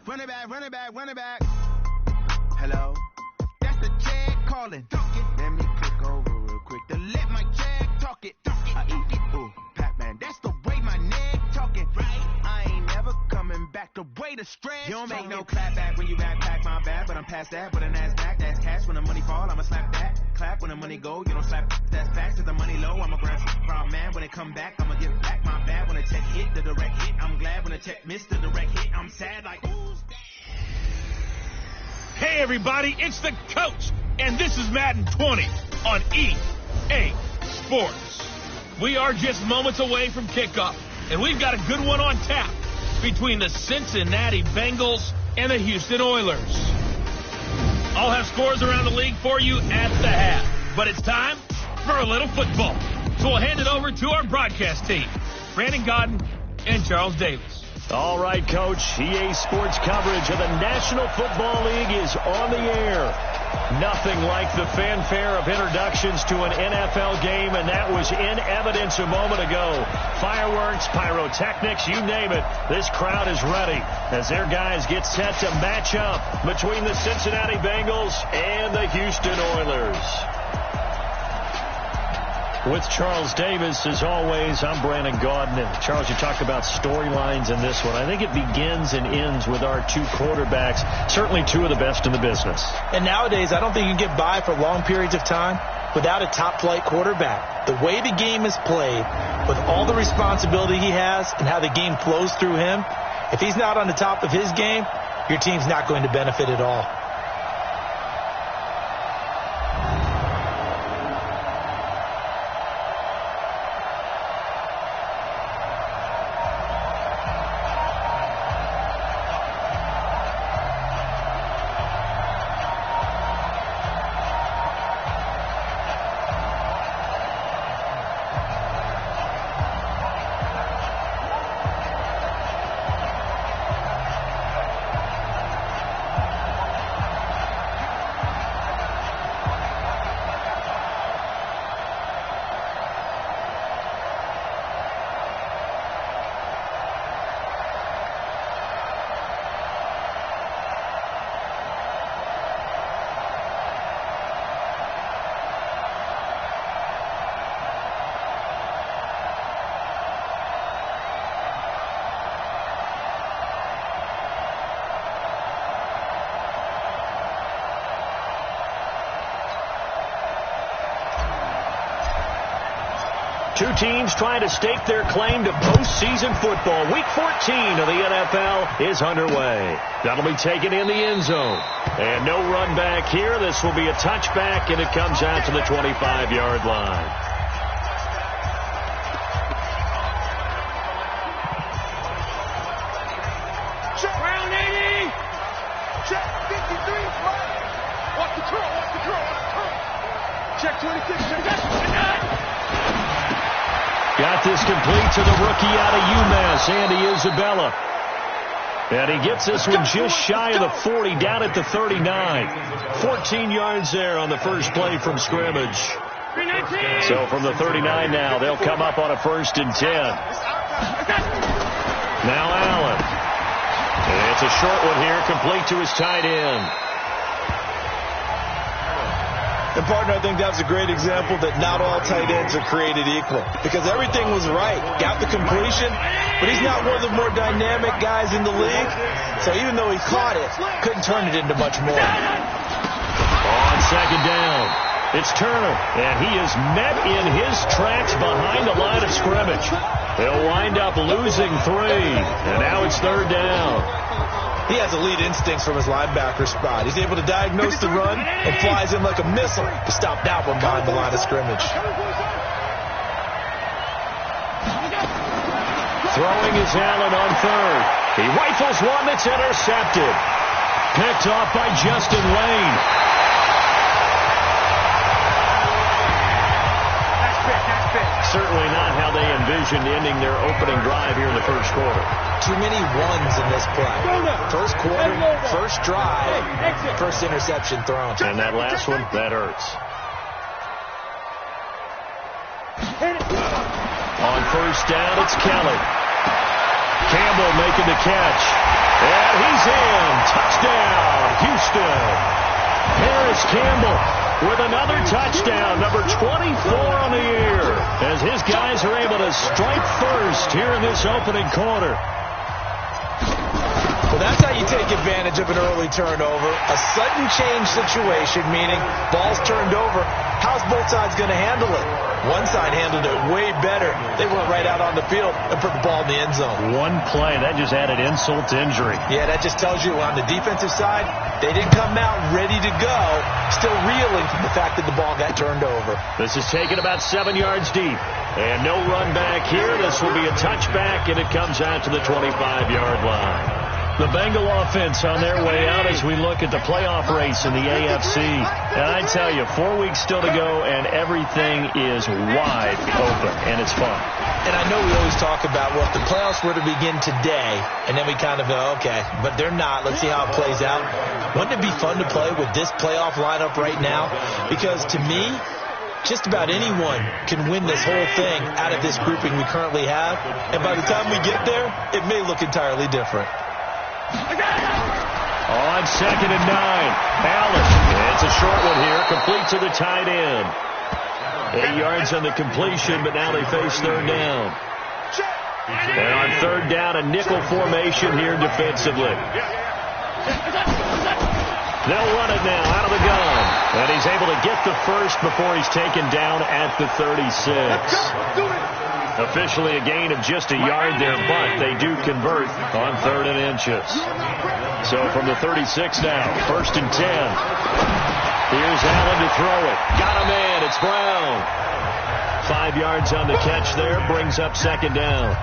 Run it back, run it back, run it back. Hello? That's the Jag calling. Let me click over real quick to let my Jag talk it. I eat it. Ooh, Pac-Man, that's the way my neck talking. Right? I ain't never coming back the way the stress. You don't make no clap back when you rap pack my bad, but I'm past that. But an ass back, that's cash. When the money fall, I'ma slap that. Clap when the money go, you don't slap. That's facts. Cause the money low, I'm a grand proud man. When it come back, I'ma give back my bad. When the check hit, the direct hit. I'm glad when the check missed the direct hit. I'm sad like who's that? Hey everybody, it's the coach, and this is Madden 20 on EA Sports. We are just moments away from kickoff, and we've got a good one on tap between the Cincinnati Bengals and the Houston Oilers. I'll have scores around the league for you at the half, but it's time for a little football. So we'll hand it over to our broadcast team, Brandon Godden and Charles Davis. All right, Coach. EA Sports coverage of the National Football League is on the air. Nothing like the fanfare of introductions to an NFL game, and that was in evidence a moment ago. Fireworks, pyrotechnics, you name it. This crowd is ready as their guys get set to match up between the Cincinnati Bengals and the Houston Oilers. With Charles Davis, as always, I'm Brandon Gaudin. And Charles, you talk about storylines in this one. I think it begins and ends with our two quarterbacks, certainly two of the best in the business. And nowadays, I don't think you can get by for long periods of time without a top-flight quarterback. The way the game is played, with all the responsibility he has and how the game flows through him, if he's not on the top of his game, your team's not going to benefit at all. Two teams trying to stake their claim to postseason football. Week 14 of the NFL is underway. That'll be taken in the end zone. And no run back here. This will be a touchback, and it comes out to the 25-yard line. Check round 80. Check 53. Watch the curl. Watch the curl. Watch the curl. Check 26. Check that. Got this complete to the rookie out of UMass, Andy Isabella. And he gets this one just shy of the 40, down at the 39. 14 yards there on the first play from scrimmage. So from the 39 now, they'll come up on a 1st and 10. Now Allen. And it's a short one here, complete to his tight end. And, partner, I think that was a great example that not all tight ends are created equal. Because everything was right. Got the completion, but he's not one of the more dynamic guys in the league. So even though he caught it, couldn't turn it into much more. On second down, it's Turner, and he is met in his tracks behind the line of scrimmage. They'll wind up losing 3, and now it's 3rd down. He has elite instincts from his linebacker spot. He's able to diagnose the run and flies in like a missile to stop that one behind the line of scrimmage. Throwing is Allen on 3rd. He rifles one that's intercepted. Picked off by Justin Lane. Certainly not how they envisioned ending their opening drive here in the first quarter. Too many ones in this play. First quarter, first drive, first interception thrown. And that last one, that hurts. On first down, it's Kelly. Campbell making the catch. And he's in. Touchdown, Houston. Harris Campbell with another touchdown, number 24 on the year, as his guys are able to strike first here in this opening quarter. Well, that's how you take advantage of an early turnover. A sudden change situation, meaning ball's turned over. How's both sides going to handle it? One side handled it way better. They went right out on the field and put the ball in the end zone. One play, that just added insult to injury. Yeah, that just tells you on the defensive side, they didn't come out ready to go, still reeling from the fact that the ball got turned over. This is taken about 7 yards deep. And no run back here. This will be a touchback, and it comes out to the 25-yard line. The Bengal offense on their way out as we look at the playoff race in the AFC. And I tell you, 4 weeks still to go, and everything is wide open, and it's fun. And I know we always talk about, well, if the playoffs were to begin today, and then we kind of go, okay, but they're not. Let's see how it plays out. Wouldn't it be fun to play with this playoff lineup right now? Because to me, just about anyone can win this whole thing out of this grouping we currently have. And by the time we get there, it may look entirely different. On 2nd and 9, Allen. It's a short one here, complete to the tight end. 8 yards on the completion, but now they face third down. And on third down, a nickel formation here defensively. They'll run it now out of the gun. And he's able to get the first before he's taken down at the 36. Officially a gain of just a yard there, but they do convert on 3rd and inches. So from the 36 now, 1st and 10. Here's Allen to throw it. Got a man. It's Brown. 5 yards on the catch there. Brings up 2nd down.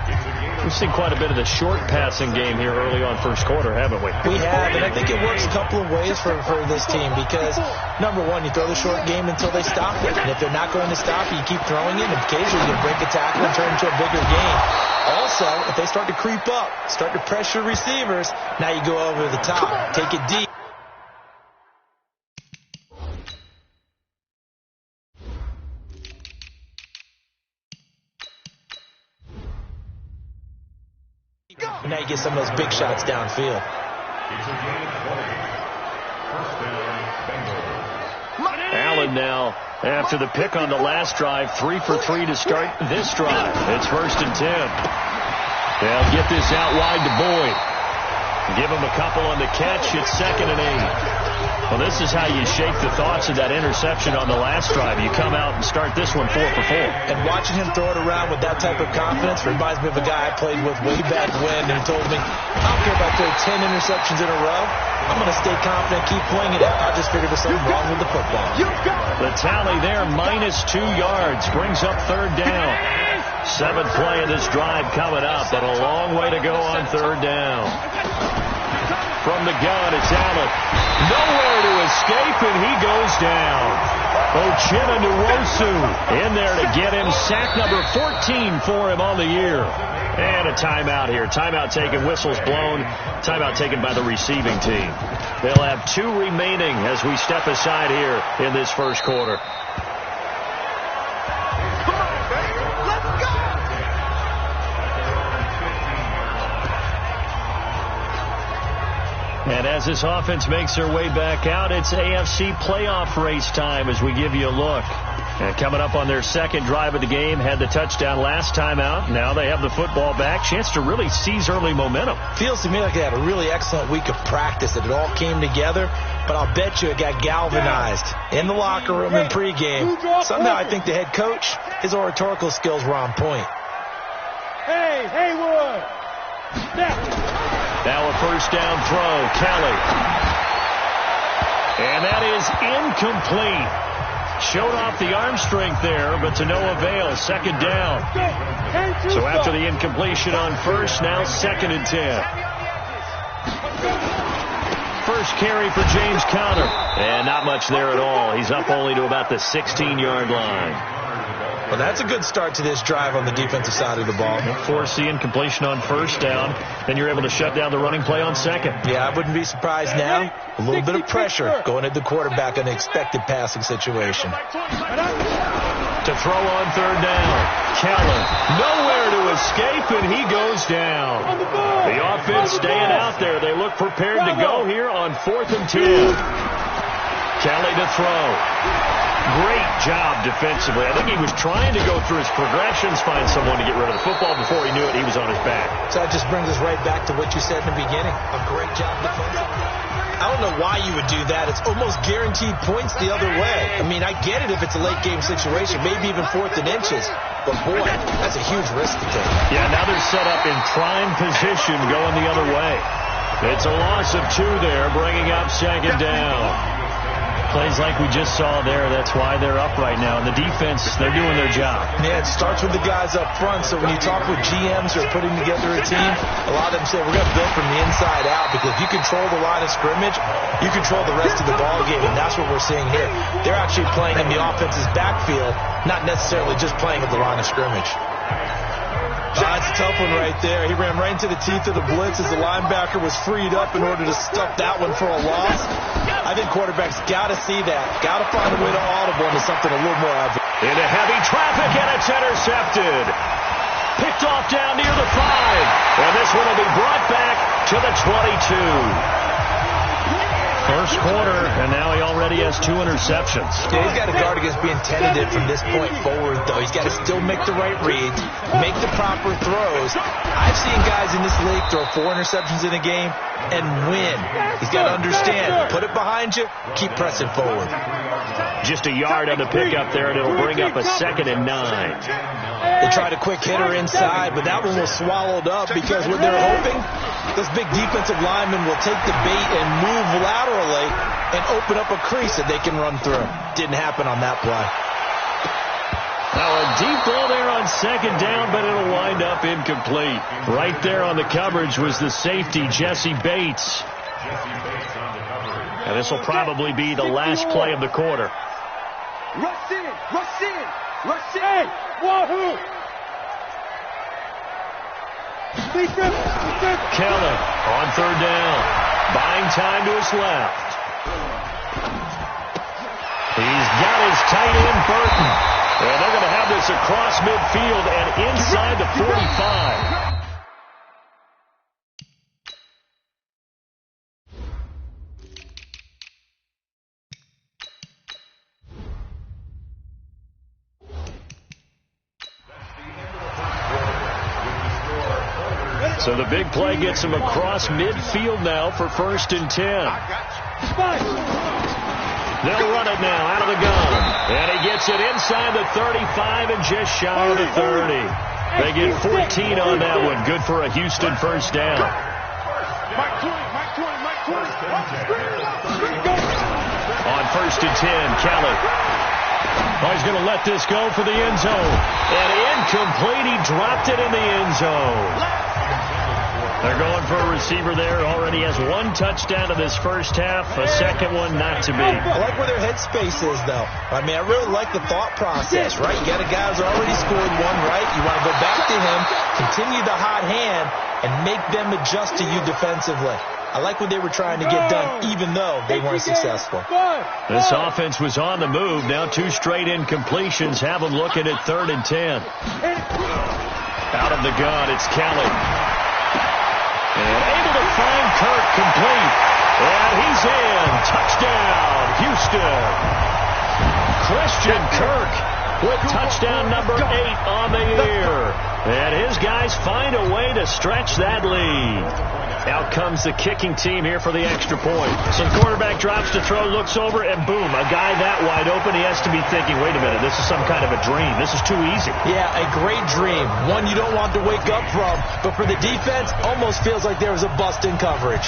We've seen quite a bit of the short passing game here early on first quarter, haven't we? We have, and I think it works a couple of ways for this team because, number one, you throw the short game until they stop it. And if they're not going to stop you, keep throwing it, and occasionally you break a tackle and turn into a bigger game. Also, if they start to creep up, start to pressure receivers, now you go over the top, take it deep. And now you get some of those big shots downfield. Allen now, after the pick on the last drive, 3 for 3 to start this drive. It's 1st and 10. They'll get this out wide to Boyd. Give him a couple on the catch. It's 2nd and 8. Well, this is how you shake the thoughts of that interception on the last drive. You come out and start this one 4 for 4. And watching him throw it around with that type of confidence reminds me of a guy I played with way back when who told me, I don't care if I throw 10 interceptions in a row. I'm going to stay confident, keep flinging it. I just figured there's something wrong with the football. The tally there, -2 yards, brings up 3rd down. 7th play of this drive coming up, but a long way to go on 3rd down. From the gun, it's Allen. Nowhere to escape, and he goes down. Ochena Nwosu in there to get him. Sack number 14 for him on the year. And a timeout here. Timeout taken, whistles blown. Timeout taken by the receiving team. They'll have 2 remaining as we step aside here in this first quarter. And as this offense makes their way back out, it's AFC playoff race time as we give you a look. And coming up on their 2nd drive of the game, had the touchdown last time out. Now they have the football back. Chance to really seize early momentum. Feels to me like they had a really excellent week of practice, that it all came together. But I'll bet you it got galvanized in the locker room in pregame. Somehow I think the head coach, his oratorical skills were on point. Hey, Haywood! Now a 1st down throw, Kelly. And that is incomplete. Showed off the arm strength there, but to no avail. 2nd down. So after the incompletion on 1st, now 2nd and 10. First carry for James Conner. And not much there at all. He's up only to about the 16-yard line. Well, that's a good start to this drive on the defensive side of the ball. Force the incompletion on 1st down. Then you're able to shut down the running play on 2nd. Yeah, I wouldn't be surprised now. A little bit of pressure going at the quarterback in an expected passing situation. To throw on 3rd down. Keller nowhere to escape, and he goes down. The offense staying out there. They look prepared to go here on 4th and 10. Kelly to throw. Great job defensively. I think he was trying to go through his progressions, find someone to get rid of the football. Before he knew it, he was on his back. So that just brings us right back to what you said in the beginning. A great job defensively. I don't know why you would do that. It's almost guaranteed points the other way. I mean, I get it if it's a late game situation, maybe even 4th and inches. But, boy, that's a huge risk to take. Yeah, now they're set up in prime position going the other way. It's a loss of 2 there, bringing up 2nd down. Plays like we just saw there, that's why they're up right now. And the defense, they're doing their job. Yeah, it starts with the guys up front. So when you talk with GMs who are putting together a team, a lot of them say we're going to build from the inside out, because if you control the line of scrimmage, you control the rest of the ball game, and that's what we're seeing here. They're actually playing in the offense's backfield, not necessarily just playing at the line of scrimmage. That's a tough one right there. He ran right into the teeth of the blitz as the linebacker was freed up in order to stuff that one for a loss. I think quarterbacks got to see that. Got to find a way to audible into something a little more obvious. Into heavy traffic, and it's intercepted. Picked off down near the 5. And this one will be brought back to the 22. First quarter, and now he already has 2 interceptions. Yeah, he's got to guard against being tentative from this point forward, though. He's got to still make the right reads, make the proper throws. I've seen guys in this league throw 4 interceptions in a game and win. He's got to understand, put it behind you, keep pressing forward. Just a yard on the pickup there, and it'll bring up a 2nd and 9. They tried a quick hitter inside, but that one was swallowed up because what they're hoping, those big defensive linemen will take the bait and move laterally and open up a crease that they can run through. Didn't happen on that play. Now a deep ball there on 2nd down, but it'll wind up incomplete. Right there on the coverage was the safety, Jesse Bates. And this will probably be the last play of the quarter. Rush in, rush in, rush in. Wahoo! Kelly on 3rd down, buying time to his left. He's got his tight end, Burton. And they're going to have this across midfield and inside the 45. So the big play gets him across midfield now for 1st and 10. They'll run it now out of the gun. And he gets it inside the 35 and just shy of the 30. They get 14 on that one. Good for a Houston 1st down. On 1st and 10, Kelly. Oh, he's going to let this go for the end zone. And incomplete. He dropped it in the end zone. They're going for a receiver there. Already has 1 touchdown in this first half. A 2nd one not to be. I like where their headspace is, though. I mean, I really like the thought process, right? You got a guy who's already scored 1, right? You want to go back to him, continue the hot hand, and make them adjust to you defensively. I like what they were trying to get done, even though they weren't successful. This offense was on the move. Now 2 straight incompletions have them looking at 3rd and 10. Out of the gun, it's Kelly. And able to find Kirk complete. And he's in. Touchdown, Houston. Christian Kirk with touchdown number 8 on the year. And his guys find a way to stretch that lead. Out comes the kicking team here for the extra point. So the quarterback drops to throw, looks over, and boom, a guy that wide open. He has to be thinking, wait a minute, this is some kind of a dream. This is too easy. Yeah, a great dream. One you don't want to wake up from. But for the defense, almost feels like there was a bust in coverage.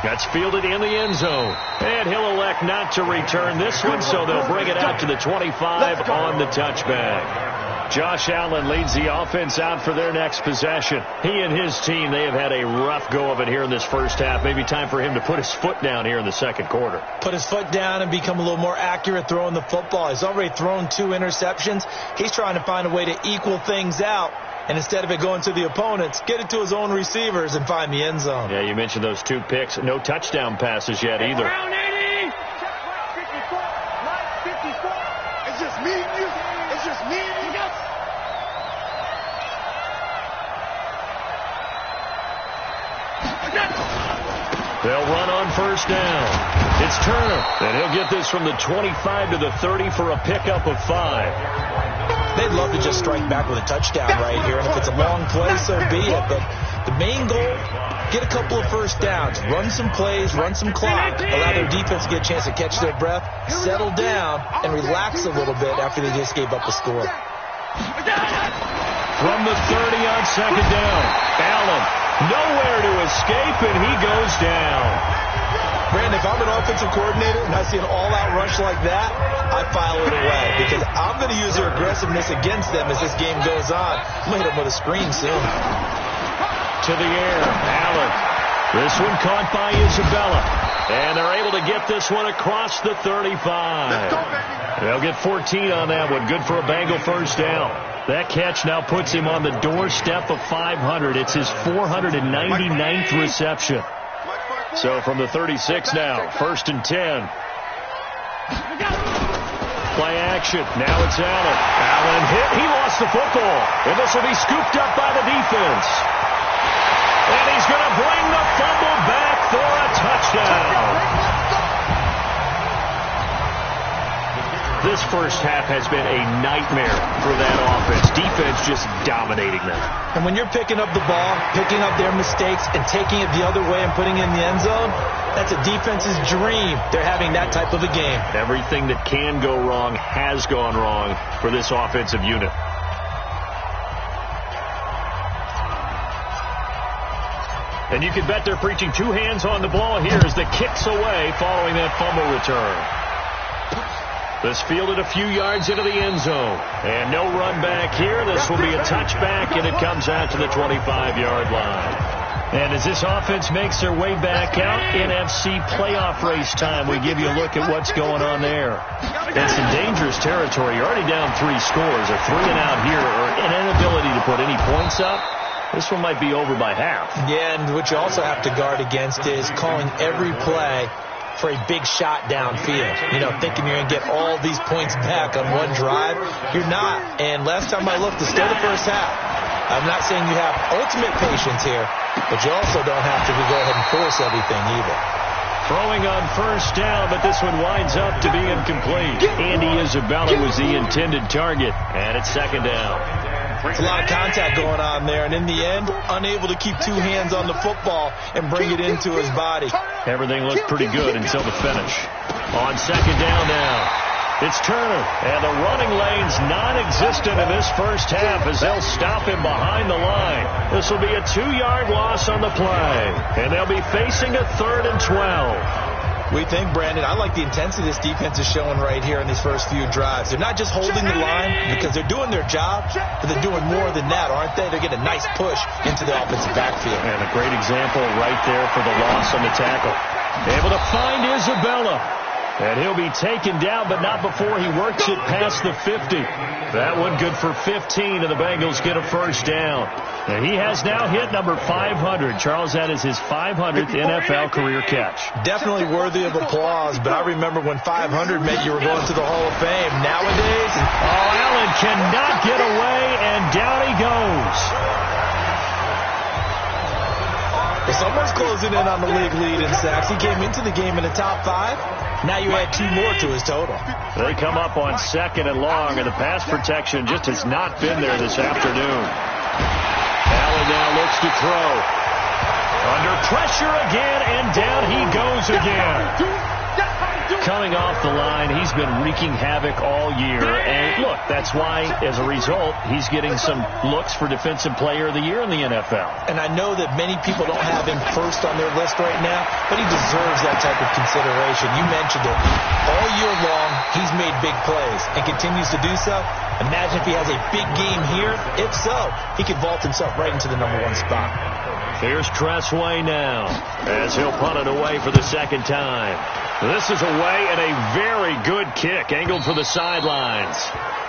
That's fielded in the end zone. And he'll elect not to return this one, so they'll bring it out to the 25 on the touchback. Josh Allen leads the offense out for their next possession. He and his team, they have had a rough go of it here in this first half. Maybe time for him to put his foot down here in the 2nd quarter. Put his foot down and become a little more accurate throwing the football. He's already thrown 2 interceptions. He's trying to find a way to equal things out. And instead of it going to the opponents, get it to his own receivers and find the end zone. Yeah, you mentioned those 2 picks. No touchdown passes yet either. Round 80. 54. 54. It's just me and you. It's just me and you. They'll run on first down. It's Turner, and he'll get this from the 25 to the 30 for a pickup of 5. They'd love to just strike back with a touchdown right here, and if it's a long play, so be it. But the main goal, get a couple of first downs, run some plays, run some clock, allow their defense to get a chance to catch their breath, settle down, and relax a little bit after they just gave up a score. From the 30 on second down, Allen nowhere to escape, and he goes down. Brandon, if I'm an offensive coordinator and I see an all-out rush like that, I file it away because I'm going to use their aggressiveness against them as this game goes on. I'm going to hit them with a screen soon. To the air, Allen. This one caught by Isabella. And they're able to get this one across the 35. They'll get 14 on that one. Good for a Bengal first down. That catch now puts him on the doorstep of 500. It's his 499th reception. So from the 36 now, 1st and 10. Play action. Now it's Allen. Allen hit. He lost the football. And this will be scooped up by the defense. And he's going to bring the fumble back for a touchdown. This first half has been a nightmare for that offense. Defense just dominating them. And when you're picking up the ball, picking up their mistakes, and taking it the other way and putting it in the end zone, that's a defense's dream. They're having that type of a game. Everything that can go wrong has gone wrong for this offensive unit. And you can bet they're preaching two hands on the ball here as the kicks away following that fumble return. This fielded a few yards into the end zone. And no run back here. This will be a touchback, and it comes out to the 25-yard line. And as this offense makes their way back out, NFC playoff race time, we give you a look at what's going on there. That's in dangerous territory. You're already down 3 scores. A 3-and-out here, or an inability to put any points up. This one might be over by half. Yeah, and what you also have to guard against is calling every play for a big shot downfield. You know, thinking you're going to get all these points back on one drive. You're not. And last time I looked, it's still the first half. I'm not saying you have ultimate patience here, but you also don't have to go ahead and force everything either. Throwing on first down, but this one winds up to be incomplete. Andy Isabella was the intended target, and it's second down. There's a lot of contact going on there, and in the end, unable to keep 2 hands on the football and bring it into his body. Everything looked pretty good until the finish. On second down now, it's Turner, and the running lane's non-existent in this first half as they'll stop him behind the line. This will be a 2-yard loss on the play, and they'll be facing a 3rd and 12. We think, Brandon, I like the intensity this defense is showing right here in these first few drives. They're not just holding the line because they're doing their job, but they're doing more than that, aren't they? They're getting a nice push into the offensive backfield. And a great example right there for the loss on the tackle. Able to find Isabella. And he'll be taken down, but not before he works it past the 50. That one good for 15, and the Bengals get a first down. And he has now hit number 500. Charles, that is his 500th NFL career catch. Definitely worthy of applause, but I remember when 500 meant you were going to the Hall of Fame. Nowadays... Oh, Allen cannot get away, and down he goes. Well, someone's closing in on the league lead in sacks. He came into the game in the top 5. Now you add 2 more to his total. They come up on 2nd and long, and the pass protection just has not been there this afternoon. Allen now looks to throw. Under pressure again, and down he goes again. Coming off the line, he's been wreaking havoc all year. And look, that's why, as a result, he's getting some looks for Defensive Player of the Year in the NFL. And I know that many people don't have him first on their list right now, but he deserves that type of consideration. You mentioned it. All year long, he's made big plays and continues to do so. Imagine if he has a big game here. If so, he could vault himself right into the number 1 spot. Here's Tressway now as he'll punt it away for the 2nd time. This is away, and a very good kick angled for the sidelines.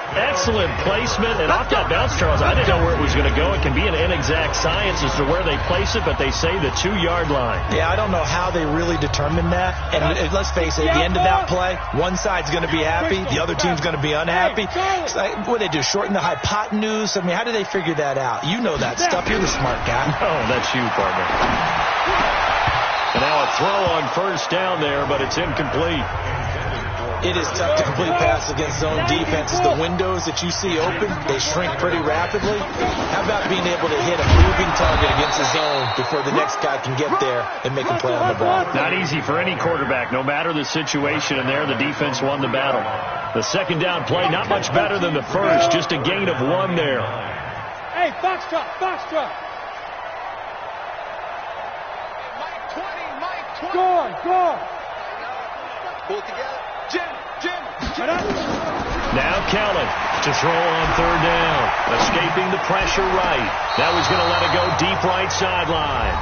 Excellent placement. And off that bounce, Charles, I didn't know where it was going to go. It can be an inexact science as to where they place it, but they say the 2-yard line. Yeah, I don't know how they really determined that. And let's face it, at the end of that play, one side's going to be happy, the other team's going to be unhappy. What do they do, shorten the hypotenuse? I mean, how do they figure that out? You know that stuff. You're the smart guy. Oh, that's you, partner. And now a throw on first down there, but it's incomplete. It is tough to complete pass against zone defenses. The windows that you see open, they shrink pretty rapidly. How about being able to hit a moving target against the zone before the next guy can get there and make a play on the ball? Not easy for any quarterback, no matter the situation. And there, the defense won the battle. The second down play, not much better than the first. Just a gain of 1 there. Hey, foxtrot. Mike 20. Go. Pull it together. Jim. Now Kellen to throw on third down. Escaping the pressure right. That was going to let it go deep right sideline.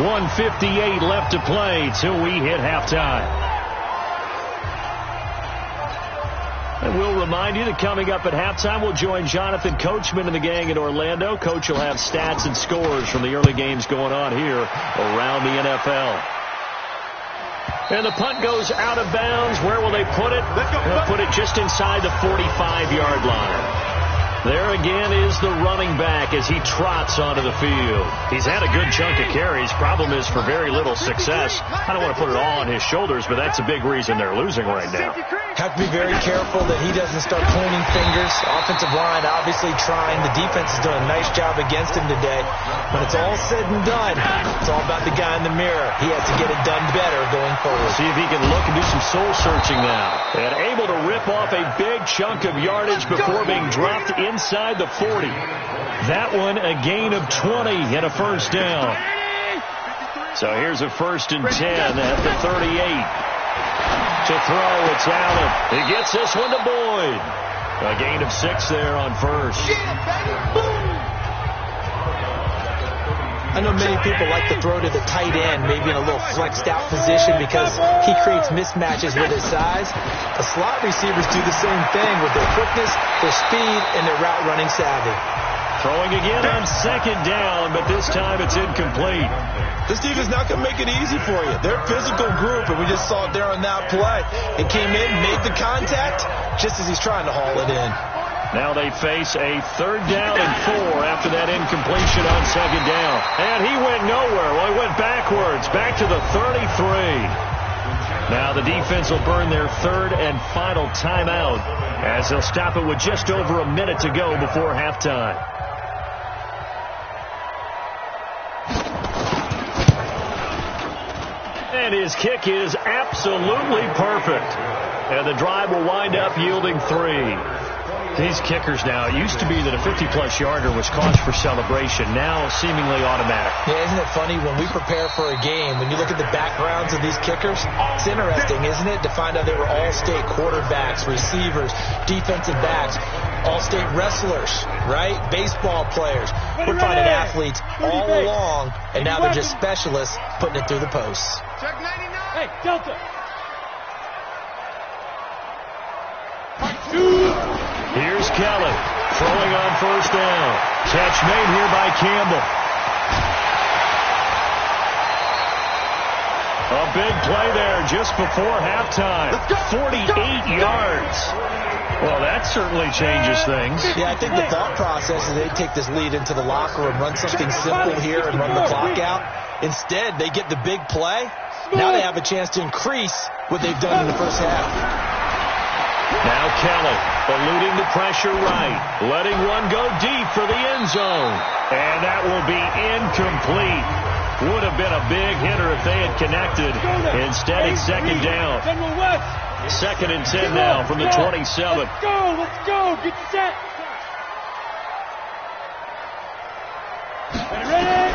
1:58 left to play till we hit halftime. And we'll remind you that coming up at halftime, we'll join Jonathan Coachman and the gang in Orlando. Coach will have stats and scores from the early games going on here around the NFL. And the punt goes out of bounds. Where will they put it? They'll put it just inside the 45-yard line. There again is the running back as he trots onto the field. He's had a good chunk of carries. Problem is for very little success. I don't want to put it all on his shoulders, but that's a big reason they're losing right now. Have to be very careful that he doesn't start pointing fingers. Offensive line obviously trying. The defense is doing a nice job against him today. When it's all said and done, it's all about the guy in the mirror. He has to get it done better going forward. See if he can look and do some soul searching now. And able to rip off a big chunk of yardage before being dropped inside the 40. That one a gain of 20 and a first down. So here's a 1st and 10 at the 38. To throw, it's Allen. He gets this one to Boyd. A gain of 6 there on first. I know many people like to throw to the tight end, maybe in a little flexed out position because he creates mismatches with his size. The slot receivers do the same thing with their quickness, their speed, and their route running savvy. Throwing again on second down, but this time it's incomplete. This defense not going to make it easy for you. They're a physical group, and we just saw it there on that play. It came in, made the contact, just as he's trying to haul it in. Now they face a 3rd down and 4 after that incompletion on second down. And he went nowhere. Well, he went backwards, back to the 33. Now the defense will burn their 3rd and final timeout as they'll stop it with just over a minute to go before halftime. And his kick is absolutely perfect. And the drive will wind up yielding 3. These kickers now, it used to be that a 50-plus yarder was cause for celebration. Now seemingly automatic. Yeah, isn't it funny when we prepare for a game, when you look at the backgrounds of these kickers, it's interesting, isn't it, to find out they were all-state quarterbacks, receivers, defensive backs, all-state wrestlers, right? Baseball players. We're finding athletes all along, and now they're just specialists putting it through the posts. Check 99. Hey, Delta. Here's Kelly throwing on first down. Catch made here by Campbell. A big play there just before halftime. 48 yards. Well, that certainly changes things. Yeah, I think the thought process is they take this lead into the locker room, run something simple here and run the clock out. Instead, they get the big play. Now they have a chance to increase what they've done in the first half. Now Kelly eluding the pressure right, letting one go deep for the end zone. And that will be incomplete. Would have been a big hitter if they had connected. Instead, it's second down. 2nd and 10 now from the 27. Let's go. Get set. Ready?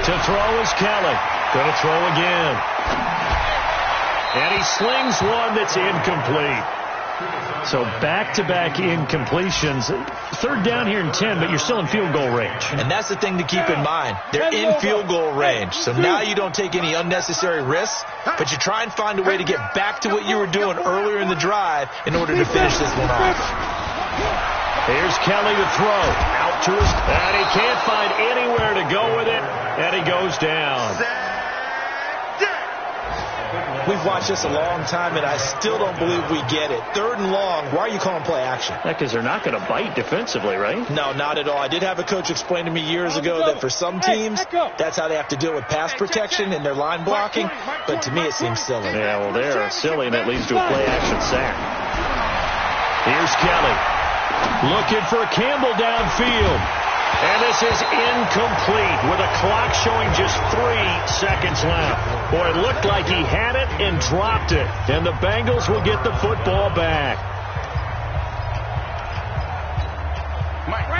To throw is Kelly. Going to throw again. And he slings one that's incomplete. So back-to-back incompletions. 3rd down here in 10, but you're still in field goal range. And that's the thing to keep in mind. They're in field goal range. So now you don't take any unnecessary risks, but you try and find a way to get back to what you were doing earlier in the drive in order to finish this one off. Here's Kelly to throw. Out to his... And he can't find anywhere to go with it. And he goes down. We've watched this a long time, and I still don't believe we get it. 3rd and long, why are you calling play action? Because they're not going to bite defensively, right? No, not at all. I did have a coach explain to me years ago that for some teams, that's how they have to deal with pass protection and their line blocking. But to me, it seems silly. Yeah, well, they're silly, and that leads to a play action sack. Here's Kelly. Looking for Campbell downfield. And this is incomplete with a clock showing just 3 seconds left. Boy, it looked like he had it and dropped it. And the Bengals will get the football back.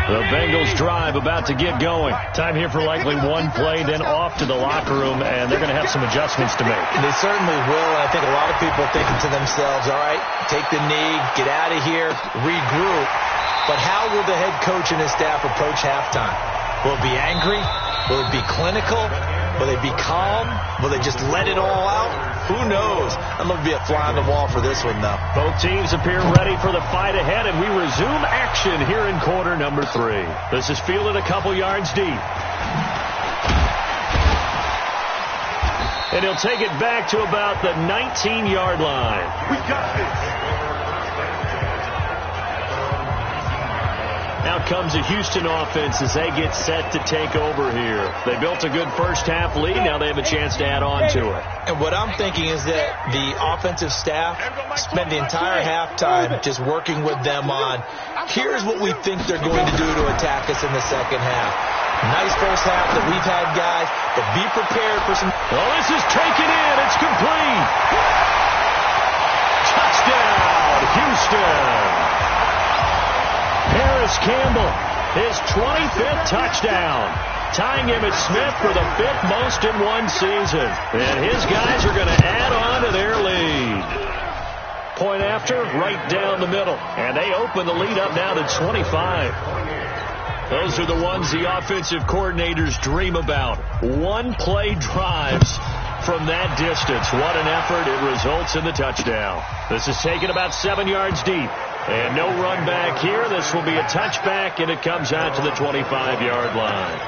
The Bengals drive about to get going. Time here for likely one play, then off to the locker room, and they're going to have some adjustments to make. They certainly will, and I think a lot of people are thinking to themselves, all right, take the knee, get out of here, regroup. But how will the head coach and his staff approach halftime? Will it be angry? Will it be clinical? Will they be calm? Will they just let it all out? Who knows? I'm going to be a fly on the wall for this one, though. Both teams appear ready for the fight ahead, and we resume action here in quarter number 3. This is fielded a couple yards deep. And he'll take it back to about the 19-yard line. We got this. Out comes the Houston offense as they get set to take over here. They built a good first-half lead. Now they have a chance to add on to it. And what I'm thinking is that the offensive staff spent the entire halftime just working with them on, here's what we think they're going to do to attack us in the second half. Nice first half that we've had, guys, but be prepared for some... Well, this is taken in. It's complete. Touchdown, Houston. Harris Campbell, his 25th touchdown, tying Emmitt Smith for the 5th most in one season. And his guys are going to add on to their lead. Point after, right down the middle. And they open the lead up now to 25. Those are the ones the offensive coordinators dream about. One-play drives from that distance. What an effort. It results in the touchdown. This is taken about 7 yards deep. And no run back here. This will be a touchback, and it comes out to the 25-yard line.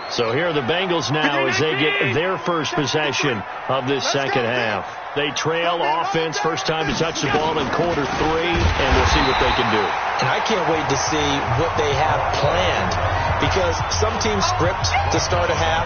So here are the Bengals now as they get their first possession of this second half. They trail offense, first time to touch the ball in quarter 3, and we'll see what they can do. And I can't wait to see what they have planned, because some teams script to start a half.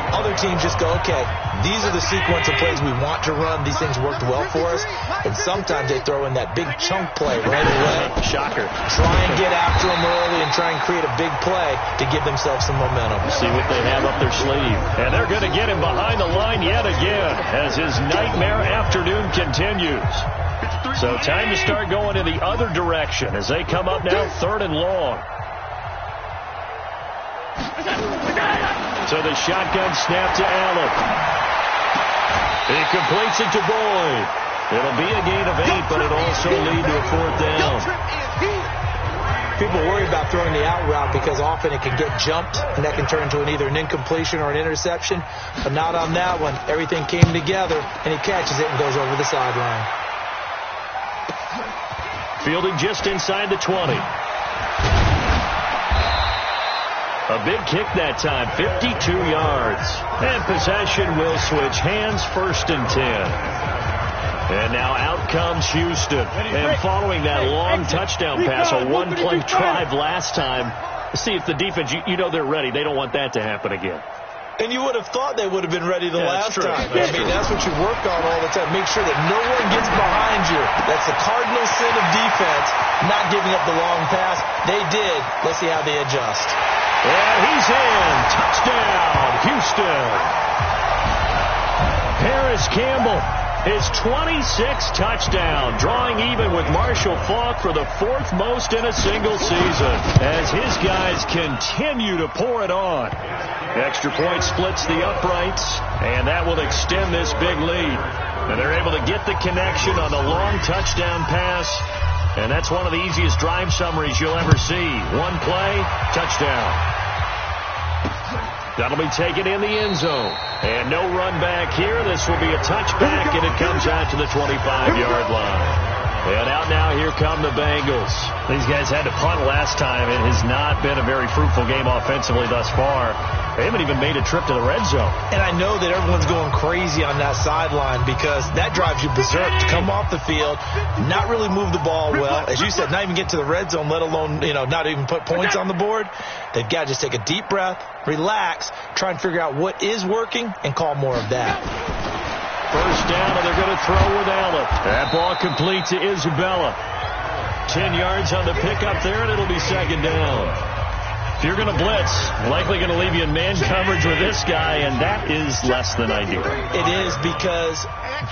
Other teams just go, okay, these are the sequence of plays we want to run. These things worked well for us. And sometimes they throw in that big chunk play right away. Shocker. Try and get after them early and try and create a big play to give themselves some momentum. See what they have up their sleeve. And they're going to get him behind the line yet again as his nightmare afternoon continues. So time to start going in the other direction as they come up now 3rd and long. So the shotgun snap to Allen. He completes it to Boyd. It'll be a gain of 8, but it'll also lead to a 4th down. People worry about throwing the out route because often it can get jumped, and that can turn into either an incompletion or an interception. But not on that one. Everything came together, and he catches it and goes over the sideline. Fielded just inside the 20. A big kick that time, 52 yards. And possession will switch hands, 1st and 10. And now out comes Houston. And following that long touchdown pass, a one-play drive last time, see if the defense, you know they're ready. They don't want that to happen again. And you would have thought they would have been ready the last time. That's that's what you work on all the time. Make sure that no one gets behind you. That's the cardinal sin of defense, not giving up the long pass. They did. Let's see how they adjust. And he's in. Touchdown, Houston. Harris Campbell, his 26th touchdown, drawing even with Marshall Faulk for the 4th most in a single season as his guys continue to pour it on. Extra point splits the uprights, and that will extend this big lead. And they're able to get the connection on the long touchdown pass. And that's one of the easiest drive summaries you'll ever see. One play, touchdown. That'll be taken in the end zone. And no run back here. This will be a touchback, and it comes out to the 25-yard line. And out now, here come the Bengals. These guys had to punt last time. It has not been a very fruitful game offensively thus far. They haven't even made a trip to the red zone. And I know that everyone's going crazy on that sideline because that drives you berserk to come off the field, not really move the ball well. As you said, not even get to the red zone, let alone, not even put points on the board. They've got to just take a deep breath, relax, try and figure out what is working, and call more of that. First down, and they're going to throw with Allen. That ball complete to Isabella. 10 yards on the pickup there, and it'll be second down. If you're going to blitz, likely going to leave you in man coverage with this guy, and that is less than ideal. It is because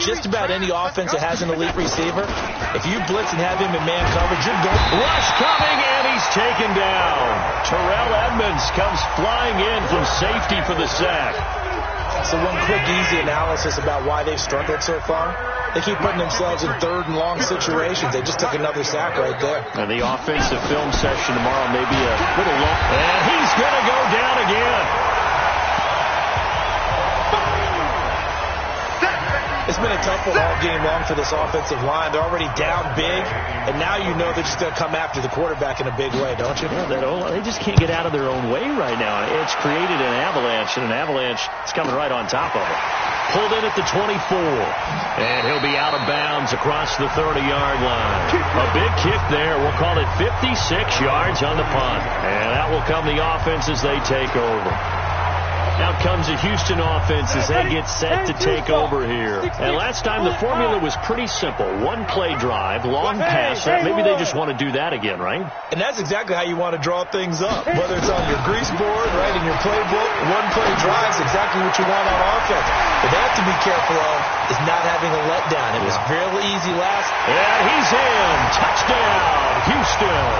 just about any offense that has an elite receiver, if you blitz and have him in man coverage, you're going. Rush coming, and he's taken down. Terrell Edmonds comes flying in from safety for the sack. So one quick, easy analysis about why they've struggled so far. They keep putting themselves in third and long situations. They just took another sack right there. And the offensive film session tomorrow may be a little long. And he's going to go down again. It's been a tough one all game long for this offensive line. They're already down big, and now you know they're just going to come after the quarterback in a big way, don't you? Yeah, they just can't get out of their own way right now. It's created an avalanche, and an avalanche is coming right on top of it. Pulled in at the 24, and he'll be out of bounds across the 30-yard line. A big kick there. We'll call it 56 yards on the punt, and that will come the offense as they take over. Out comes the Houston offense as they get set to take over here. And last time the formula was pretty simple. One play drive, long pass. Maybe they just want to do that again, right? And that's exactly how you want to draw things up. Whether it's on your grease board, right, in your playbook, one play drive is exactly what you want on offense. What they have to be careful of is not having a letdown. It was fairly easy last. And he's in. Touchdown, Houston.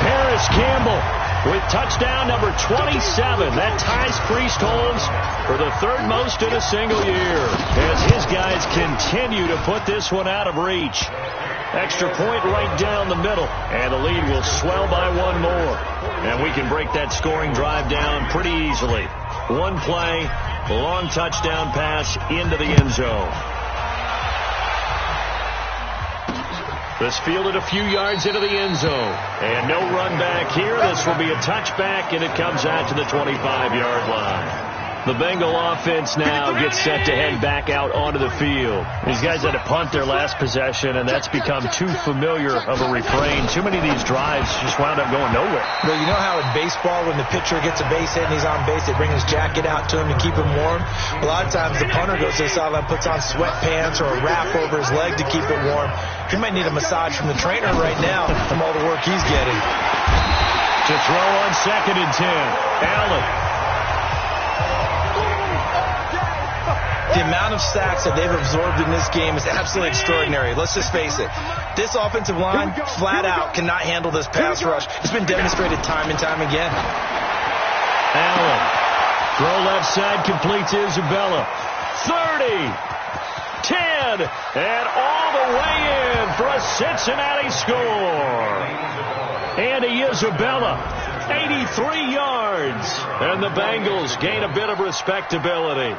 Paris Campbell with touchdown number 27. That ties Priest Holmes for the third most in a single year as his guys continue to put this one out of reach. Extra point right down the middle, and the lead will swell by one more. And we can break that scoring drive down pretty easily. One play, long touchdown pass into the end zone. This fielded a few yards into the end zone. And no run back here. This will be a touchback, and it comes out to the 25-yard line. The Bengal offense now gets set to head back out onto the field. These guys had to punt their last possession, and that's become too familiar of a refrain. Too many of these drives just wound up going nowhere. Well, you know how in baseball when the pitcher gets a base hit and he's on base, they bring his jacket out to him to keep him warm? A lot of times the punter goes to the sideline, puts on sweatpants or a wrap over his leg to keep it warm. He might need a massage from the trainer right now from all the work he's getting. To throw on 2nd and 10. Allen. The amount of sacks that they've absorbed in this game is absolutely extraordinary. Let's just face it. This offensive line, flat out, cannot handle this pass rush. It's been demonstrated time and time again. Allen. Throw left side, complete to Isabella. 30. 10. And all the way in for a Cincinnati score. Andy Isabella. 83 yards. And the Bengals gain a bit of respectability.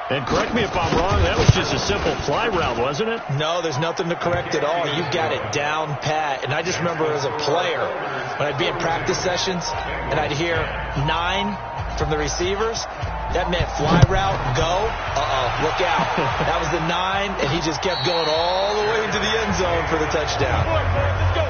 And correct me if I'm wrong, that was just a simple fly route, wasn't it? No, there's nothing to correct at all. You've got it down pat. And I just remember as a player, when I'd be in practice sessions, and I'd hear 9 from the receivers, that meant fly route, go, look out. That was the 9, and he just kept going all the way into the end zone for the touchdown. Let's go.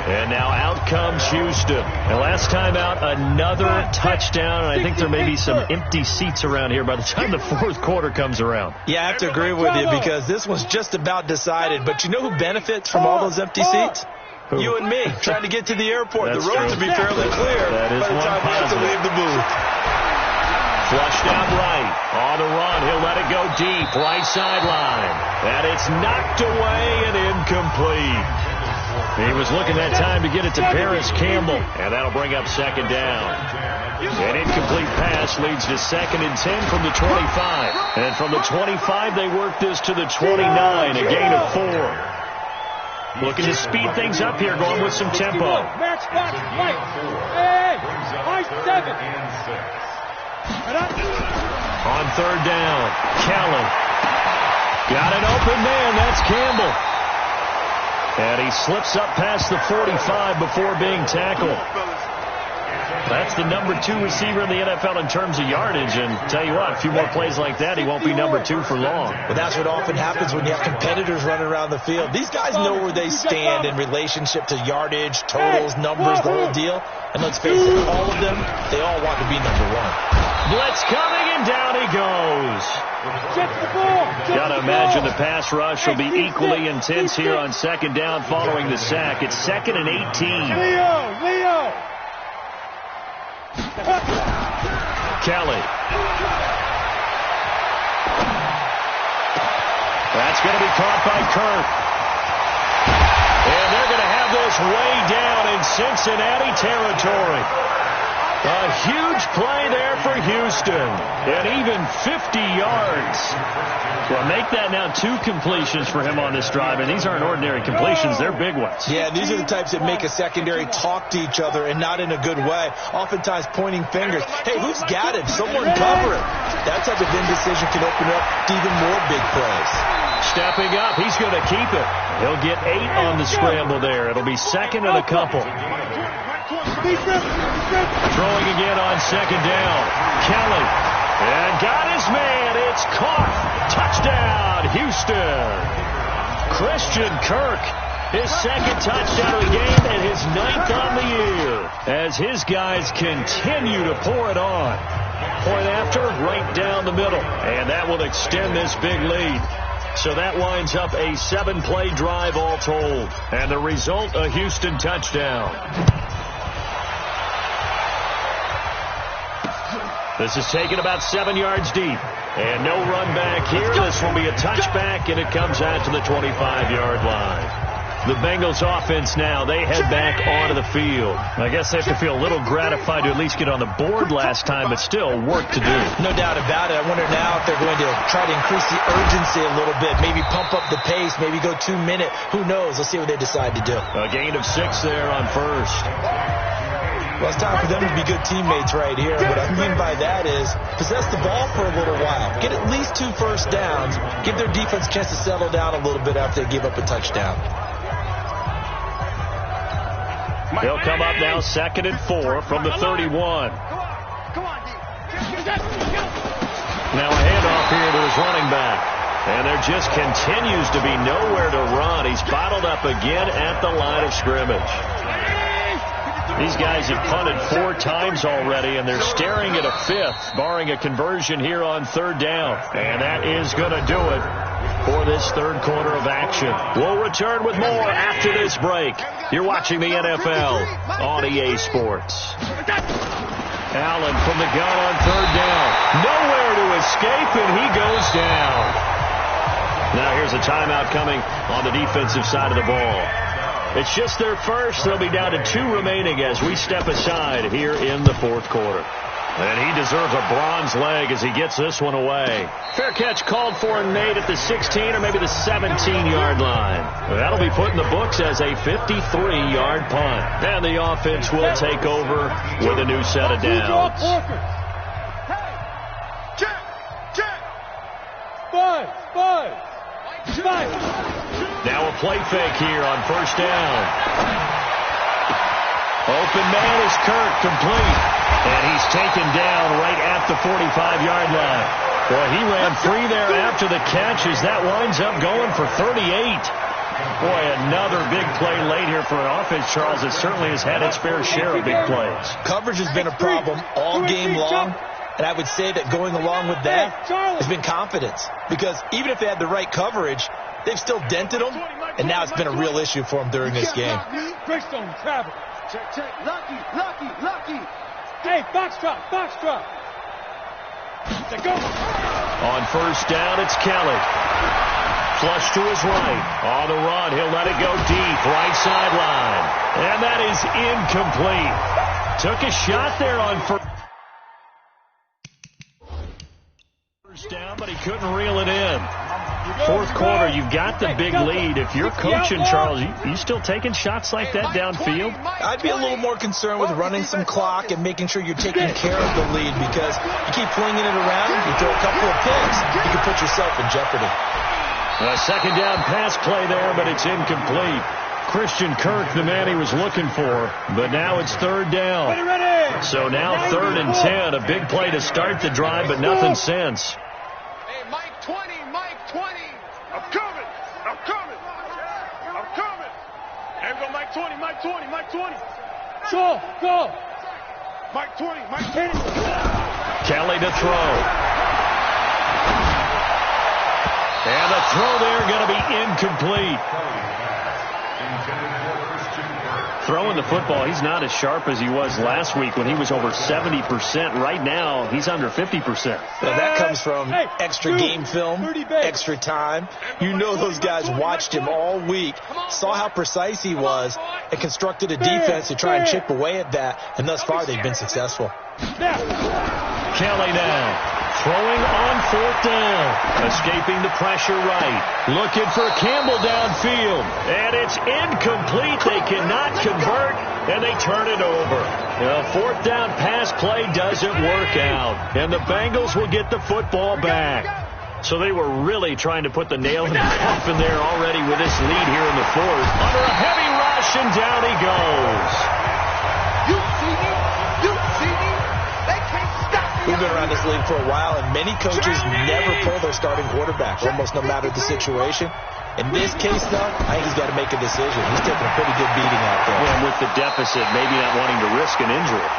And now out comes Houston. And last time out, another touchdown. And I think there may be some empty seats around here by the time the fourth quarter comes around. Yeah, I have to agree with you because this one's just about decided. But you know who benefits from all those empty seats? Who? You and me, trying to get to the airport. That's the roads true. will be fairly clear That is by the time we have to leave the booth. Flushed out right. On the run. He'll let it go deep. Right sideline. And it's knocked away and incomplete. He was looking that time to get it to Paris Campbell. And that'll bring up second down. An incomplete pass leads to 2nd and 10 from the 25. And from the 25, they work this to the 29. A gain of 4. Looking to speed things up here, going with some tempo. Match box, Mike. Hey, Mike 7. On 3rd down, Kellen. Got an open man. That's Campbell. And he slips up past the 45 before being tackled. That's the number 2 receiver in the NFL in terms of yardage. And tell you what, a few more plays like that, he won't be number 2 for long. But that's what often happens when you have competitors running around the field. These guys know where they stand in relationship to yardage, totals, numbers, the whole deal. And let's face it, all of them, they all want to be number 1. Blitz coming, and down he goes. Got to imagine the pass rush will be equally intense here on second down following the sack. It's 2nd and 18. Leo! Kelly. That's going to be caught by Kirk. And they're going to have this way down in Cincinnati territory. A huge play there for Houston. And even 50 yards. Well, make that now 2 completions for him on this drive. And these aren't ordinary completions. They're big ones. Yeah, these are the types that make a secondary talk to each other and not in a good way. Oftentimes pointing fingers. Hey, who's got it? Someone cover it. That type of indecision can open up to even more big plays. Stepping up, he's going to keep it. He'll get 8 on the scramble there. It'll be 2nd and a couple. Throwing again on 2nd down. Kelly. And got his man. It's caught. Touchdown, Houston. Christian Kirk. His 2nd touchdown of the game and his 9th on the year. As his guys continue to pour it on. Point after, right down the middle. And that will extend this big lead. So that winds up a 7-play drive all told. And the result, a Houston touchdown. This is taken about 7 yards deep. And no run back here. This will be a touchback, and it comes out to the 25-yard line. The Bengals offense now, they head back onto the field. I guess they have to feel a little gratified to at least get on the board last time, but still work to do. No doubt about it. I wonder now if they're going to try to increase the urgency a little bit, maybe pump up the pace, maybe go 2-minute. Who knows? Let's see what they decide to do. A gain of 6 there on first. Well, it's time for them to be good teammates right here. What I mean by that is possess the ball for a little while. Get at least 2 first downs. Give their defense a chance to settle down a little bit after they give up a touchdown. He'll come up now 2nd and 4 from the 31. Now a handoff here to his running back. And there just continues to be nowhere to run. He's bottled up again at the line of scrimmage. These guys have punted 4 times already, and they're staring at a 5th, barring a conversion here on 3rd down. And that is going to do it for this 3rd quarter of action. We'll return with more after this break. You're watching the NFL on EA Sports. Allen from the gun on 3rd down. Nowhere to escape, and he goes down. Now here's a timeout coming on the defensive side of the ball. It's just their first. They'll be down to 2 remaining as we step aside here in the 4th quarter. And he deserves a bronze leg as he gets this one away. Fair catch called for, Nate, at the 16 or maybe the 17-yard line. That'll be put in the books as a 53-yard punt. And the offense will take over with a new set of downs. Now a play fake here on 1st down. Open man is Kirk, complete. And he's taken down right at the 45-yard line. Boy, he ran free there after the catch as that winds up going for 38. Boy, another big play late here for an offense, Charles, that certainly has had its fair share of big plays. Coverage has been a problem all game long. And I would say that going along with that has been confidence. Because even if they had the right coverage, they've still dented them. And now it's been a real issue for them during this game. Check. Lucky. Hey, box drop. Go. On 1st down, it's Kelly. Flush to his right. On the run, he'll let it go deep. Right sideline. And that is incomplete. Took a shot there on first down, but he couldn't reel it in. 4th quarter, you've got the big lead. If you're coaching, Charles, you still taking shots like that downfield? I'd be a little more concerned with running some clock and making sure you're taking care of the lead, because you keep flinging it around, you throw a couple of picks, you can put yourself in jeopardy. A second down pass play there, but it's incomplete. Christian Kirk, the man he was looking for, but now it's third down. So now 3rd and 10, a big play to start the drive, but nothing since. Hey, Mike 20, Mike 20. I'm coming. Here we go, Mike 20, Mike 20, Mike 20. Go. Mike 20, Mike 20. Kelly to throw. And the throw there going to be incomplete. Throwing the football, he's not as sharp as he was last week when he was over 70%. Right now, he's under 50%. Now that comes from extra game film, extra time. You know those guys watched him all week, saw how precise he was, and constructed a defense to try and chip away at that. And thus far, they've been successful. Kelly now. Throwing on 4th down. Escaping the pressure right. Looking for Campbell downfield. And it's incomplete. They cannot convert, and they turn it over. The 4th down pass play doesn't work out. And the Bengals will get the football back. So they were really trying to put the nail in the coffin there already with this lead here in the 4th. Under a heavy rush, and down he goes. You see me? They can't stop me. We've been around this league for a while, and many coaches never pull their starting quarterback, almost no matter the situation. In this case, though, I think he's got to make a decision. He's taking a pretty good beating out there. And with the deficit, maybe not wanting to risk an injury.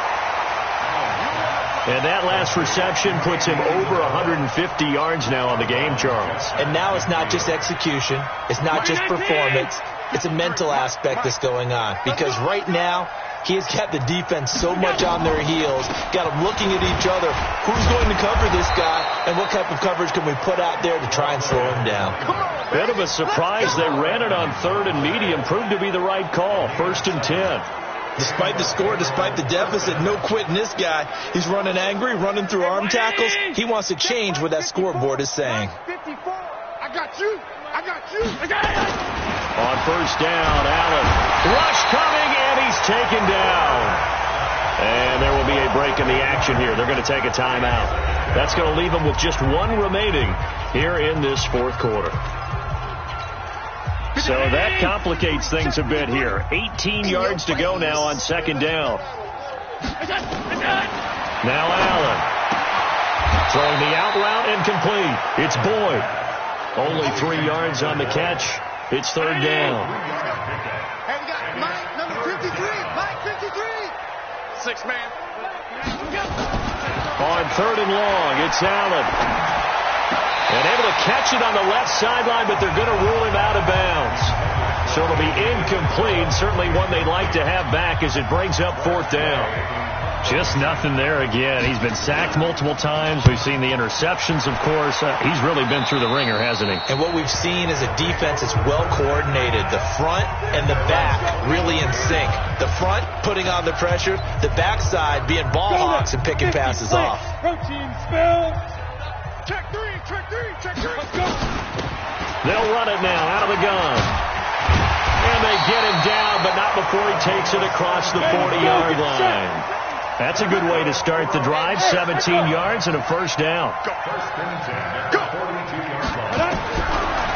And that last reception puts him over 150 yards now on the game, Charles. And now it's not just execution. It's not just performance. It's a mental aspect that's going on. Because right now, he has got the defense so much on their heels, got them looking at each other. Who's going to cover this guy, and what type of coverage can we put out there to try and slow him down? Bit of a surprise. They ran it on 3rd and medium. Proved to be the right call. 1st and 10. Despite the score, despite the deficit, no quitting this guy. He's running angry, running through arm tackles. He wants to change what that scoreboard is saying. 54. I got you. On 1st down, Allen. Rush coming, and he's taken down. And there will be a break in the action here. They're going to take a timeout. That's going to leave them with just 1 remaining here in this 4th quarter. So that complicates things a bit here. 18 yards to go now on 2nd down. Now Allen. Throwing the out route incomplete. It's Boyd. Only 3 yards on the catch. It's 3rd down. Hey, we got Mike, number 53. Mike, 53. 6 man. On 3rd and long, it's Allen. And able to catch it on the left sideline, but they're going to rule him out of bounds. So it'll be incomplete. Certainly one they'd like to have back as it brings up 4th down. Just nothing there again. He's been sacked multiple times. We've seen the interceptions, of course. He's really been through the ringer, hasn't he? And what we've seen is a defense that's well coordinated. The front and the back really in sync. The front putting on the pressure. The backside being ball hawks and picking passes off. Protein spill. Check 3. Let's go. They'll run it now out of the gun. And they get him down, but not before he takes it across the 40-yard line. That's a good way to start the drive. 17 yards and a 1st down.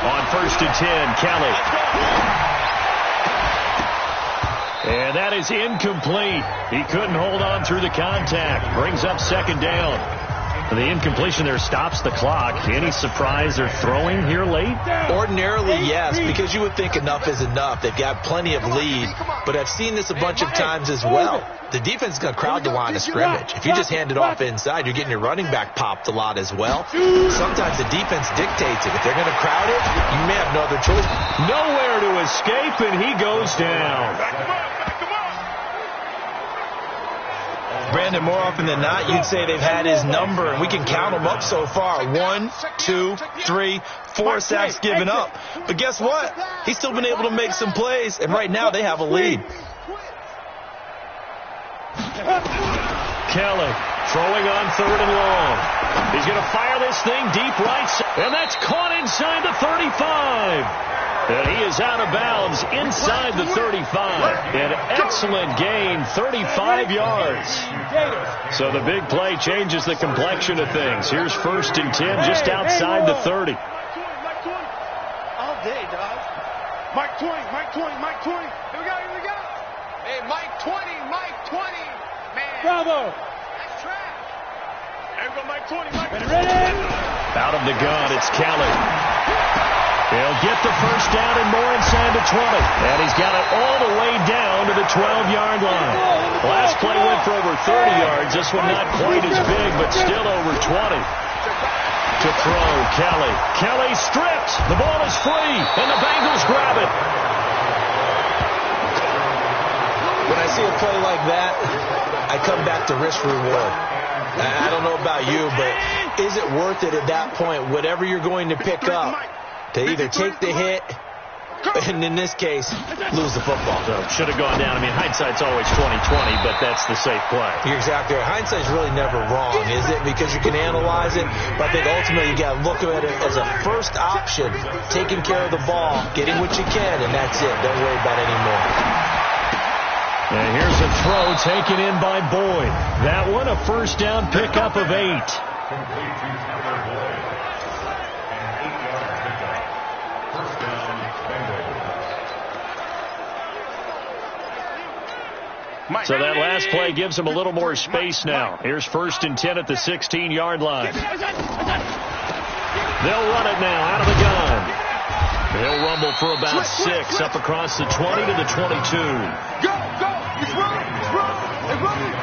On 1st and 10, Kelly. And that is incomplete. He couldn't hold on through the contact. Brings up 2nd down. And the incompletion there stops the clock. Any surprise they're throwing here late? Ordinarily, yes, because you would think enough is enough. They've got plenty of lead, but I've seen this a bunch of times as well. The defense is going to crowd the line of scrimmage. If you just hand it off inside, you're getting your running back popped a lot as well. Sometimes the defense dictates it. If they're going to crowd it, you may have no other choice. Nowhere to escape, and he goes down. Brandon, more often than not, you'd say they've had his number, and we can count them up so far. 1, 2, 3, 4 sacks given up. But guess what? He's still been able to make some plays, and right now they have a lead. Kelly throwing on 3rd and long. He's going to fire this thing deep right side, and that's caught inside the 35. And he is out of bounds inside the 35. An excellent gain, 35 yards. So the big play changes the complexion of things. Here's 1st and 10 just outside the 30. Mike 20, Mike 20, Mike 20. Here we go, here we go. Hey, Mike 20, Mike 20. Man. Bravo. That's trash. There we go, Mike 20, Mike 20. Ready? Out of the gun, it's Kelly. He'll get the first down and more inside the 20. And he's got it all the way down to the 12-yard line. Last play went for over 30 yards. This one not quite as big, but still over 20. To throw, Kelly. Kelly stripped. The ball is free, and the Bengals grab it. When I see a play like that, I come back to risk-reward. I don't know about you, but is it worth it at that point, whatever you're going to pick up, to either take the hit, and in this case, lose the football? So should have gone down. I mean, hindsight's always 20/20, but that's the safe play. You're exactly right. Hindsight's really never wrong, is it? Because you can analyze it, but I think ultimately you got to look at it as a first option, taking care of the ball, getting what you can, and that's it. Don't worry about it anymore. And here's a throw taken in by Boyd. That one, a first down pickup of 8. So that last play gives him a little more space now. Here's 1st and 10 at the 16-yard line. They'll run it now out of the gun. They'll rumble for about 6 up across the 20 to the 22. Go, go. It's running. It's running. It's running.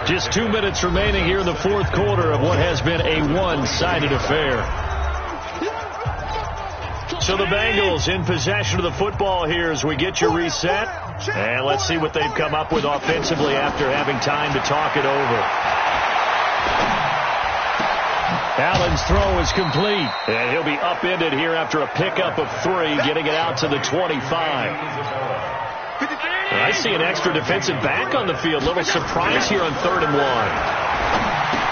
Just 2 minutes remaining here in the fourth quarter of what has been a one-sided affair. So the Bengals in possession of the football here as we get you reset. And let's see what they've come up with offensively after having time to talk it over. Allen's throw is complete. And he'll be upended here after a pickup of 3, getting it out to the 25. And I see an extra defensive back on the field. Little surprise here on 3rd and 1.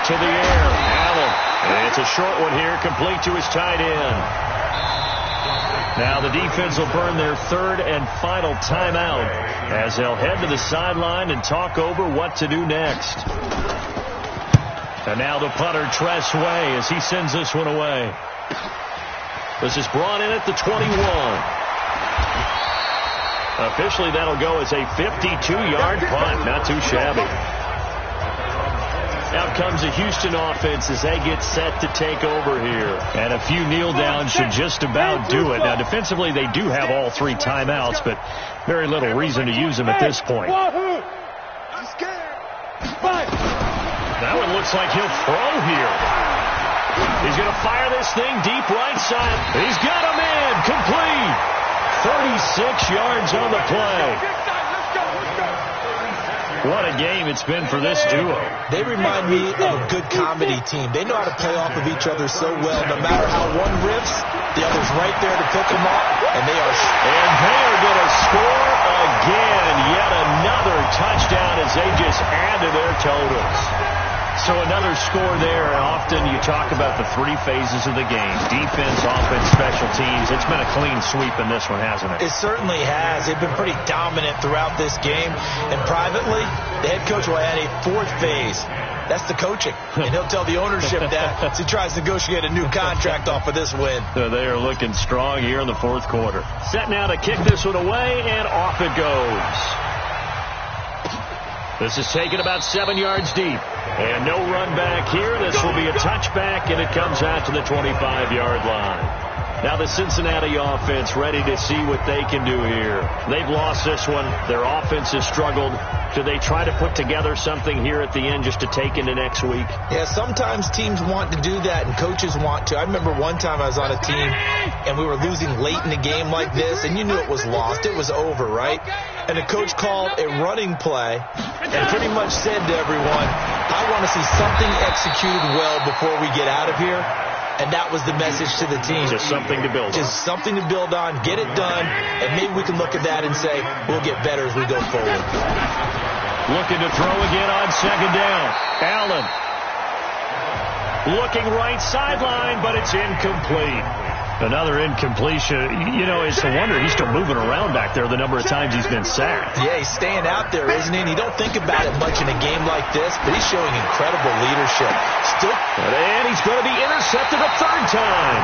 To the air, Allen. And it's a short one here, complete to his tight end. Now the defense will burn their 3rd and final timeout as they'll head to the sideline and talk over what to do next. And now the punter, Tress Way, as he sends this one away. This is brought in at the 21. Officially, that'll go as a 52-yard punt. Not too shabby. Out comes the Houston offense as they get set to take over here. And a few kneel downs should just about do it. Now, defensively, they do have all 3 timeouts, but very little reason to use them at this point. That one looks like he'll throw here. He's going to fire this thing deep right side. He's got a man complete. 36 yards on the play. What a game it's been for this duo. They remind me of a good comedy team. They know how to play off of each other so well. No matter how one riffs, the other's right there to pick them up, and they are going to score again. Yet another touchdown as they just add to their totals. So another score there. Often you talk about the 3 phases of the game. Defense, offense, special teams. It's been a clean sweep in this one, hasn't it? It certainly has. They've been pretty dominant throughout this game. And privately, the head coach will add a 4th phase. That's the coaching. And he'll tell the ownership that as he tries to negotiate a new contract off of this win. So they are looking strong here in the fourth quarter. Set now to kick this one away, and off it goes. This is taken about 7 yards deep. And no run back here. This will be a touchback, and it comes out to the 25-yard line. Now the Cincinnati offense ready to see what they can do here. They've lost this one. Their offense has struggled. Do they try to put together something here at the end just to take into next week? Yeah, sometimes teams want to do that and coaches want to. I remember one time I was on a team and we were losing late in a game like this, and you knew it was lost. It was over, right? And the coach called a running play and pretty much said to everyone, I want to see something executed well before we get out of here. And that was the message to the team. Just something to build on. Just something to build on, get it done, and maybe we can look at that and say, we'll get better as we go forward. Looking to throw again on 2nd down. Allen. Looking right sideline, but it's incomplete. Another incompletion. You know, it's a wonder he's still moving around back there the number of times he's been sacked. Yeah, he's staying out there, isn't he? And you don't think about it much in a game like this, but he's showing incredible leadership. And he's going to be intercepted a 3rd time.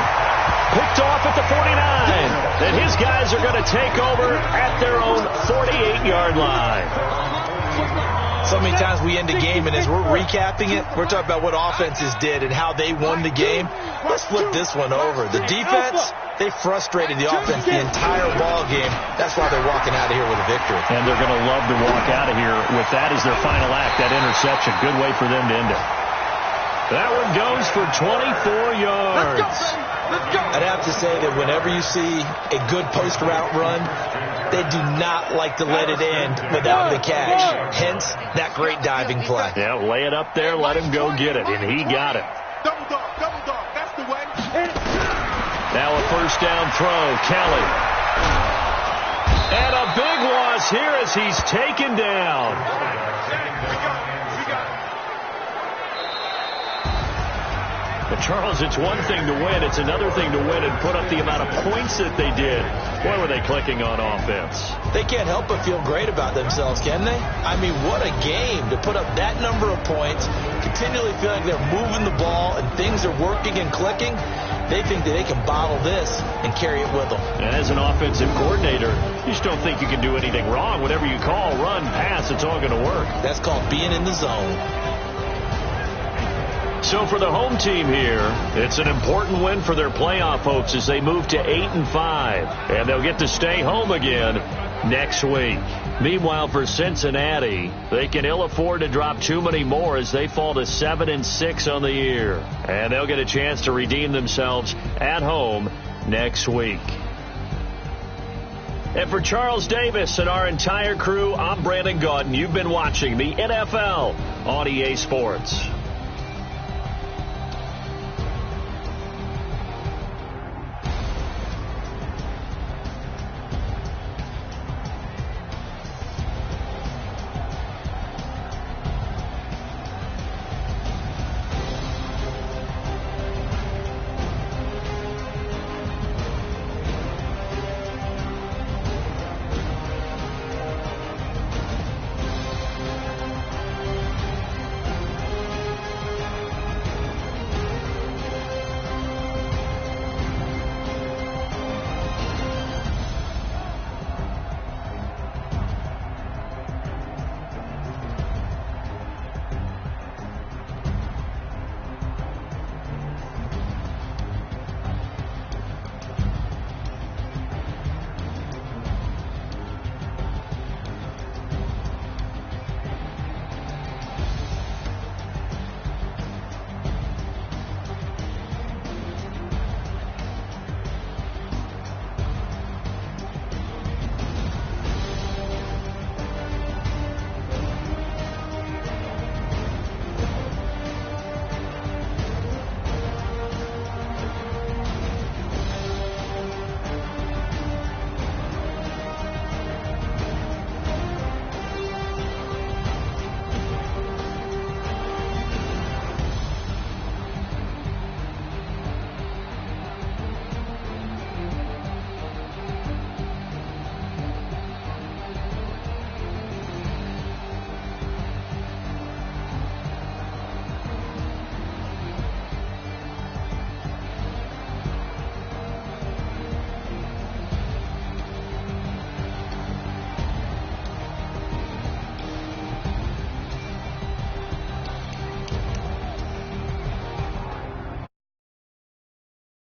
Picked off at the 49. And his guys are going to take over at their own 48-yard line. So many times we end a game, and as we're recapping it, we're talking about what offenses did and how they won the game. Let's flip this one over. The defense, they frustrated the offense the entire ball game. That's why they're walking out of here with a victory. And they're going to love to walk out of here with that as their final act, that interception. Good way for them to end it. That one goes for 24 yards. I'd have to say that whenever you see a good post route run, they do not like to let it end without the catch. Hence, that great diving play. Yeah, lay it up there, let him go get it, and he got it. Double dog, that's the way. Now a first down throw, Kelly. And a big loss here as he's taken down. But Charles, it's one thing to win. It's another thing to win and put up the amount of points that they did. Boy, were they clicking on offense. They can't help but feel great about themselves, can they? I mean, what a game to put up that number of points, continually feel like they're moving the ball and things are working and clicking. They think that they can bottle this and carry it with them. And as an offensive coordinator, you just don't think you can do anything wrong. Whatever you call, run, pass, it's all going to work. That's called being in the zone. So for the home team here, it's an important win for their playoff hopes as they move to 8-5. And they'll get to stay home again next week. Meanwhile, for Cincinnati, they can ill afford to drop too many more as they fall to 7-6 on the year. And they'll get a chance to redeem themselves at home next week. And for Charles Davis and our entire crew, I'm Brandon Gaudin. You've been watching the NFL on EA Sports.